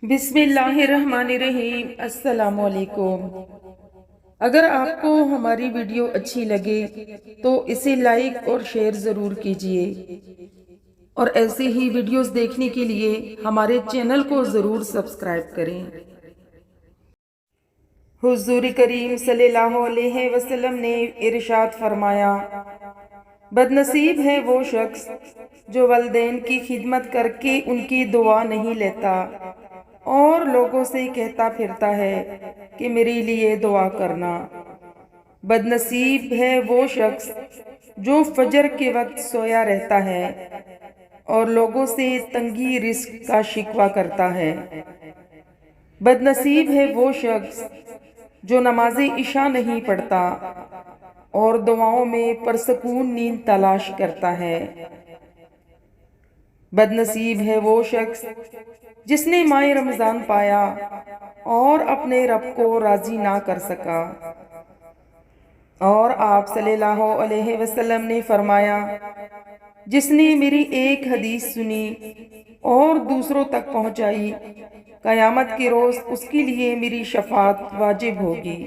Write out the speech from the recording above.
بسم اللہ الرحمن الرحیم۔ السلام علیکم۔ اگر آپ کو ہماری ویڈیو اچھی لگے تو اسے لائک اور شیئر ضرور کیجیے، اور ایسے ہی ویڈیوز دیکھنے کے لیے ہمارے چینل کو ضرور سبسکرائب کریں۔ حضور کریم صلی اللہ علیہ وسلم نے ارشاد فرمایا، بد نصیب ہے وہ شخص جو والدین کی خدمت کر کے ان کی دعا نہیں لیتا اور لوگوں سے کہتا پھرتا ہے کہ میرے لیے دعا کرنا۔ بد نصیب ہے وہ شخص جو فجر کے وقت سویا رہتا ہے اور لوگوں سے تنگی رزق کا شکوہ کرتا ہے۔ بد نصیب ہے وہ شخص جو نماز عشاء نہیں پڑھتا اور دعاؤں میں پرسکون نیند تلاش کرتا ہے۔ بد نصیب ہے وہ شخص جس نے ماہ رمضان پایا اور اپنے رب کو راضی نہ کر سکا۔ اور آپ صلی اللہ علیہ وسلم نے فرمایا، جس نے میری ایک حدیث سنی اور دوسروں تک پہنچائی، قیامت کے روز اس کے لیے میری شفاعت واجب ہوگی۔